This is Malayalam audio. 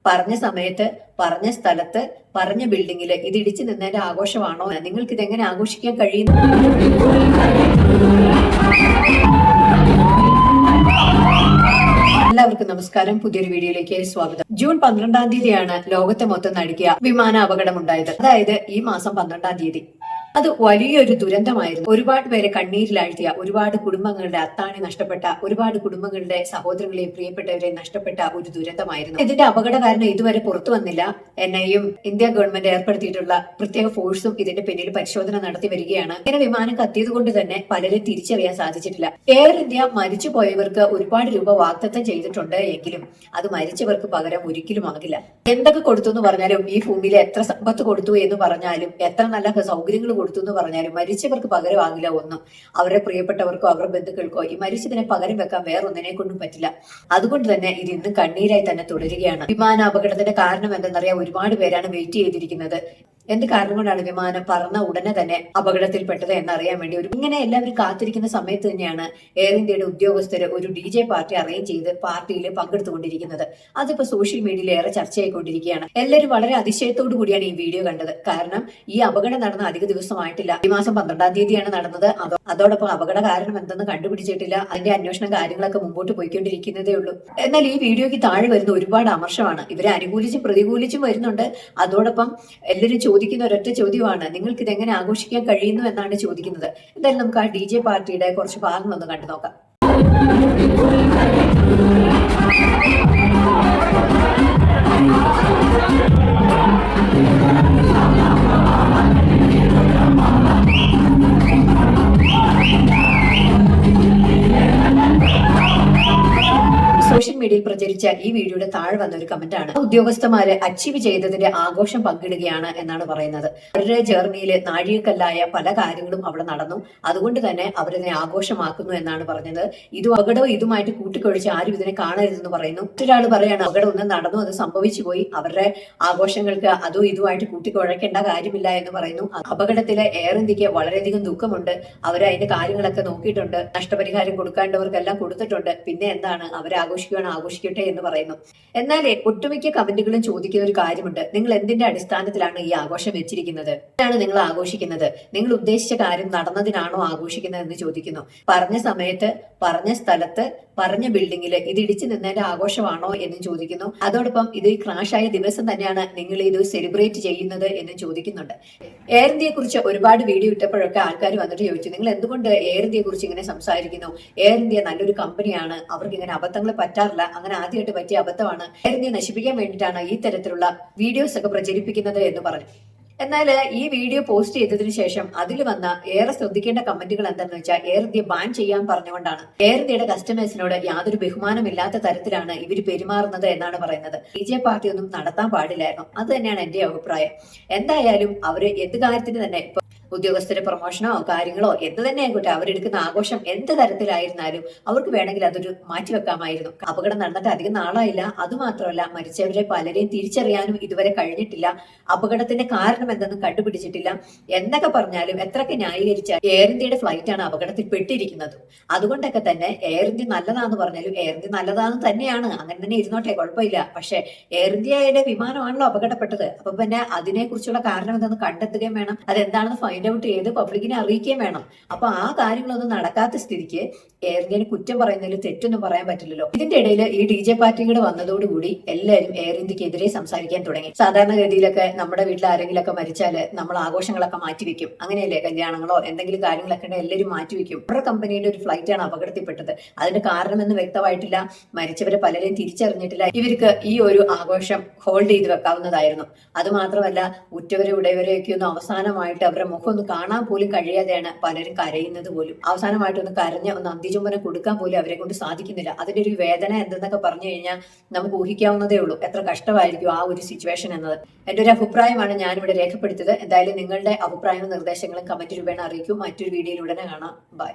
പറഞ്ഞ സമയത്ത്, പറഞ്ഞ സ്ഥലത്ത്, പറഞ്ഞ ബിൽഡിങ്ങിൽ ഇത് ഇടിച്ചു നിന്നതിന്റെ ആഘോഷമാണോ? നിങ്ങൾക്ക് ഇതെങ്ങനെ ആഘോഷിക്കാൻ കഴിയുന്നു? എല്ലാവർക്കും നമസ്കാരം. പുതിയൊരു വീഡിയോയിലേക്ക് സ്വാഗതം. ജൂൺ 12-ാം തീയതിയാണ് ലോകത്തെ മൊത്തം നടുക്കിയ വിമാന അപകടം ഉണ്ടായത്. അതായത് ഈ മാസം 12-ാം തീയതി. അത് വലിയൊരു ദുരന്തമായിരുന്നു. ഒരുപാട് പേരെ കണ്ണീരിലാഴ്ത്തിയ, ഒരുപാട് കുടുംബങ്ങളുടെ അത്താണി നഷ്ടപ്പെട്ട, ഒരുപാട് കുടുംബങ്ങളുടെ സഹോദരങ്ങളെയും പ്രിയപ്പെട്ടവരെയും നഷ്ടപ്പെട്ട ഒരു ദുരന്തമായിരുന്നു. ഇതിന്റെ അപകട കാരണം ഇതുവരെ പുറത്തു വന്നില്ല. എൻഐയും ഇന്ത്യ ഗവൺമെന്റ് ഏർപ്പെടുത്തിയിട്ടുള്ള പ്രത്യേക ഫോഴ്സും ഇതിന്റെ പിന്നിൽ പരിശോധന നടത്തി വരികയാണ്. ഇങ്ങനെ വിമാനം കത്തിയത് കൊണ്ട് തന്നെ പലരെ തിരിച്ചറിയാൻ സാധിച്ചിട്ടില്ല. എയർ ഇന്ത്യ മരിച്ചുപോയവർക്ക് ഒരുപാട് രൂപ വാഗ്ദത്തം ചെയ്തിട്ടുണ്ട് എങ്കിലും അത് മരിച്ചവർക്ക് പകരം ഒരിക്കലും ആകില്ല. എന്തൊക്കെ കൊടുത്തു എന്ന് പറഞ്ഞാലും, ഈ ഭൂമിയിൽ എത്ര സമ്പത്ത് കൊടുത്തു എന്ന് പറഞ്ഞാലും, എത്ര നല്ല സൗകര്യങ്ങൾ കൊടുത്തു എന്ന് പറഞ്ഞാലും മരിച്ചവർക്ക് പകരമാകില്ല ഒന്നും. അവരുടെ പ്രിയപ്പെട്ടവർക്കോ അവരുടെ ബന്ധുക്കൾക്കോ ഈ മരിച്ചതിനെ പകരം വെക്കാൻ വേറൊന്നിനെ കൊണ്ടും പറ്റില്ല. അതുകൊണ്ട് തന്നെ ഇത് ഇന്നും കണ്ണീരായി തന്നെ തുടരുകയാണ്. വിമാന അപകടത്തിന്റെ കാരണം എന്തെന്നറിയാൻ ഒരുപാട് പേരാണ് വെയിറ്റ് ചെയ്തിരിക്കുന്നത്. എന്ത് കാരണം കൊണ്ടാണ് വിമാനം പറന്ന ഉടനെ തന്നെ അപകടത്തിൽപ്പെട്ടത് എന്നറിയാൻ വേണ്ടി ഇങ്ങനെ എല്ലാവരും കാത്തിരിക്കുന്ന സമയത്ത് തന്നെയാണ് എയർ ഇന്ത്യയുടെ ഉദ്യോഗസ്ഥർ ഒരു DJ പാർട്ടി അറേഞ്ച് ചെയ്ത് പാർട്ടിയിൽ പങ്കെടുത്തുകൊണ്ടിരിക്കുന്നത്. അതിപ്പോ സോഷ്യൽ മീഡിയയിൽ ഏറെ ചർച്ചയായിക്കൊണ്ടിരിക്കുകയാണ്. എല്ലാവരും വളരെ അതിശയത്തോടു കൂടിയാണ് ഈ വീഡിയോ കണ്ടത്. കാരണം ഈ അപകടം നടന്ന അധിക ദിവസമായിട്ടില്ല. ഈ മാസം 12-ാം തീയതിയാണ് നടന്നത്. അതോടൊപ്പം അപകട കാരണം എന്തെന്ന് കണ്ടുപിടിച്ചിട്ടില്ല. അതിന്റെ അന്വേഷണം കാര്യങ്ങളൊക്കെ മുമ്പോട്ട് പോയിക്കൊണ്ടിരിക്കുന്നതേ ഉള്ളൂ. എന്നാൽ ഈ വീഡിയോയ്ക്ക് താഴെ വരുന്ന ഒരുപാട് അമർഷമാണ്. ഇവരെ അനുകൂലിച്ചും പ്രതികൂലിച്ചും വരുന്നുണ്ട്. അതോടൊപ്പം എല്ലാവരും ചോദിക്കുന്ന ഒരൊറ്റ ചോദ്യമാണ്, നിങ്ങൾക്ക് ഇതെങ്ങനെ ആഘോഷിക്കാൻ കഴിയുന്നു എന്നാണ് ചോദിക്കുന്നത്. എന്തായാലും നമുക്ക് ആ DJ പാർട്ടിയുടെ കുറച്ച് ഭാഗങ്ങളൊന്ന് കണ്ടു നോക്കാം. സോഷ്യൽ മീഡിയയിൽ പ്രചരിച്ച ഈ വീഡിയോയുടെ താഴെ വന്ന ഒരു കമന്റാണ്, ഉദ്യോഗസ്ഥന്മാരെ അച്ചീവ് ചെയ്തതിന്റെ ആഘോഷം പങ്കിടുകയാണ് എന്നാണ് പറയുന്നത്. അവരുടെ ജേർണിയിൽ നാഴികക്കല്ലായ പല കാര്യങ്ങളും അവിടെ നടന്നു. അതുകൊണ്ട് തന്നെ അവരിതിനെ ആഘോഷമാക്കുന്നു എന്നാണ് പറഞ്ഞത്. അപകടവും ഇതുമായിട്ട് കൂട്ടിക്കൊഴിച്ച് ആരും ഇതിനെ കാണരുതെന്ന് പറയുന്നു. മറ്റൊരാൾ പറയാണ്, അപകടം ഒന്നും നടന്നു, അത് സംഭവിച്ചു പോയി, അവരുടെ ആഘോഷങ്ങൾക്ക് അതും ഇതുമായിട്ട് കൂട്ടിക്കുഴക്കേണ്ട കാര്യമില്ല എന്ന് പറയുന്നു. അപകടത്തിലെ എയർ ഇന്ത്യക്ക് വളരെയധികം ദുഃഖമുണ്ട്. അവർ അതിന്റെ കാര്യങ്ങളൊക്കെ നോക്കിയിട്ടുണ്ട്. നഷ്ടപരിഹാരം കൊടുക്കേണ്ടവർക്കെല്ലാം കൊടുത്തിട്ടുണ്ട്. പിന്നെ എന്താണ്, അവരെ ആഘോഷിക്കട്ടെ എന്ന് പറയുന്നു. എന്നാൽ ഒട്ടുമിക്ക കമന്റുകളും ചോദിക്കുന്ന ഒരു കാര്യമുണ്ട്, നിങ്ങൾ എന്തിന്റെ അടിസ്ഥാനത്തിലാണ് ഈ ആഘോഷം വെച്ചിരിക്കുന്നത്? എന്താണ് നിങ്ങൾ ആഘോഷിക്കുന്നത്? നിങ്ങൾ ഉദ്ദേശിച്ച കാര്യം നടന്നതിനാണോ ആഘോഷിക്കുന്നത് എന്ന് ചോദിക്കുന്നു. പറഞ്ഞ സമയത്ത്, പറഞ്ഞ സ്ഥലത്ത്, പറഞ്ഞ ബിൽഡിങ്ങിൽ ഇത് ഇടിച്ചു നിന്നതിന്റെ ആഘോഷമാണോ എന്ന് ചോദിക്കുന്നു. അതോടൊപ്പം ഇത് ക്രാഷായ ദിവസം തന്നെയാണ് നിങ്ങൾ ഇത് സെലിബ്രേറ്റ് ചെയ്യുന്നത് എന്ന് ചോദിക്കുന്നുണ്ട്. എയർ ഇന്ത്യയെ കുറിച്ച് ഒരുപാട് വീഡിയോ ഇട്ടപ്പോഴൊക്കെ ആൾക്കാർ വന്നിട്ട് ചോദിച്ചു, നിങ്ങൾ എന്തുകൊണ്ട് എയർ ഇന്ത്യയെ കുറിച്ച് ഇങ്ങനെ സംസാരിക്കുന്നു? എയർ ഇന്ത്യ നല്ലൊരു കമ്പനിയാണ്, അവർക്ക് ഇങ്ങനെ അബദ്ധങ്ങൾ പറ്റാറില്ല, അങ്ങനെ ആദ്യമായിട്ട് പറ്റിയ അബദ്ധമാണ്, എയർ ഇന്ത്യ നശിപ്പിക്കാൻ വേണ്ടിയിട്ടാണ് ഈ തരത്തിലുള്ള വീഡിയോസ് ഒക്കെ പ്രചരിപ്പിക്കുന്നത് എന്ന് പറഞ്ഞു. എന്നാൽ ഈ വീഡിയോ പോസ്റ്റ് ചെയ്തതിനു ശേഷം അതിൽ വന്ന ഏറെ ശ്രദ്ധിക്കേണ്ട കമന്റുകൾ എന്താണെന്ന് വെച്ചാൽ, എയർ ഇന്ത്യ ബാൻ ചെയ്യാൻ പറഞ്ഞുകൊണ്ടാണ്. എയർ ഇന്ത്യയുടെ കസ്റ്റമേഴ്സിനോട് യാതൊരു ബഹുമാനമില്ലാത്ത തരത്തിലാണ് ഇവർ പെരുമാറുന്നത് എന്നാണ് പറയുന്നത്. DJ പാർട്ടി ഒന്നും നടത്താൻ പാടില്ലായിരുന്നു. അത് തന്നെയാണ് എന്റെ അഭിപ്രായം. എന്തായാലും അവര് എന്ത് കാര്യത്തിന് തന്നെ, ഇപ്പൊ ഉദ്യോഗസ്ഥരുടെ പ്രൊമോഷനോ കാര്യങ്ങളോ എന്ത് തന്നെ ആയിക്കോട്ടെ, അവരെടുക്കുന്ന ആഘോഷം എന്ത് തരത്തിലായിരുന്നാലും അവർക്ക് വേണമെങ്കിൽ അതൊരു മാറ്റിവെക്കാമായിരുന്നു. അപകടം നടന്നിട്ട് അധികം നാളായില്ല. അതുമാത്രമല്ല, മരിച്ചവരെ പലരെയും തിരിച്ചറിയാനും ഇതുവരെ കഴിഞ്ഞിട്ടില്ല. അപകടത്തിന്റെ കാരണം എന്തെന്ന് കണ്ടുപിടിച്ചിട്ടില്ല. എന്നൊക്കെ പറഞ്ഞാലും എത്രയൊക്കെ ന്യായീകരിച്ച എയർ ഇന്ത്യയുടെ ഫ്ലൈറ്റ് ആണ് അപകടത്തിൽ പെട്ടിരിക്കുന്നത്. അതുകൊണ്ടൊക്കെ തന്നെ എയർ ഇന്ത്യ നല്ലതാന്ന് പറഞ്ഞാലും എയർ ഇന്ത്യ നല്ലതാന്ന് തന്നെയാണ്, അങ്ങനെ തന്നെ ഇരുന്നോട്ടെ, കുഴപ്പമില്ല. പക്ഷെ എയർ ഇന്ത്യയുടെ വിമാനമാണല്ലോ അപകടപ്പെട്ടത്. അപ്പൊ പിന്നെ അതിനെ കുറിച്ചുള്ള കാരണം എന്തെന്ന് കണ്ടെത്തുകയും വേണം. അതെന്താണെന്ന് ഫൈൻഡ് ഔട്ട് ചെയ്ത് പബ്ലിക്കിനെ അറിയിക്കുകയും വേണം. അപ്പൊ ആ കാര്യങ്ങളൊന്നും നടക്കാത്ത സ്ഥിതിക്ക് എയർ ഇന്ത്യനെ കുറ്റം പറയുന്നതിൽ തെറ്റൊന്നും പറയാൻ പറ്റില്ലല്ലോ. ഇതിന്റെ ഇടയിൽ ഈ DJ പാർട്ടിയുടെ വന്നതോടുകൂടി എല്ലാവരും എയർ ഇന്ത്യക്കെതിരെ സംസാരിക്കാൻ തുടങ്ങി. സാധാരണഗതിയിലൊക്കെ നമ്മുടെ വീട്ടിൽ ആരെങ്കിലൊക്കെ മരിച്ചാല് നമ്മൾ ആഘോഷങ്ങളൊക്കെ മാറ്റിവെക്കും. അങ്ങനെയല്ലേ, കല്യാണങ്ങളോ എന്തെങ്കിലും കാര്യങ്ങളൊക്കെ എല്ലാവരും മാറ്റിവെക്കും. അവരുടെ കമ്പനിയുടെ ഒരു ഫ്ലൈറ്റ് ആണ് അപകടത്തിൽപ്പെട്ടത്. അതിന്റെ കാരണമെന്ന് വ്യക്തമായിട്ടില്ല. മരിച്ചവരെ പലരെയും തിരിച്ചറിഞ്ഞിട്ടില്ല. ഇവർക്ക് ഈ ഒരു ആഘോഷം ഹോൾഡ് ചെയ്ത് വെക്കാവുന്നതായിരുന്നു. അത് മാത്രമല്ല, ഉറ്റവരെ ഉടയവരെയൊക്കെ ഒന്ന് അവസാനമായിട്ട് അവരുടെ മുഖം ഒന്ന് കാണാൻ പോലും കഴിയാതെയാണ് പലരും കരയുന്നത് പോലും. അവസാനമായിട്ടൊന്ന് കരഞ്ഞ് ഒന്ന് അന്ത്യചുംബനം കൊടുക്കാൻ പോലും അവരെ കൊണ്ട് സാധിക്കുന്നില്ല. അതിന്റെ ഒരു വേദന എന്തെന്നൊക്കെ പറഞ്ഞു കഴിഞ്ഞാൽ നമുക്ക് ഊഹിക്കാവുന്നതേ ഉള്ളൂ. എത്ര കഷ്ടമായിരിക്കും ആ ഒരു സിറ്റുവേഷൻ എന്നത്. എന്റെ ഒരു അഭിപ്രായമാണ് ഞാനിവിടെ രേഖപ്പെടുത്തിയത്. എന്തായാലും നിങ്ങളുടെ അഭിപ്രായങ്ങളും നിർദ്ദേശങ്ങളും കമന്റ് രൂപേണ അറിയിക്കും. മറ്റൊരു വീഡിയോയിലൂടെ കാണാം. ബൈ.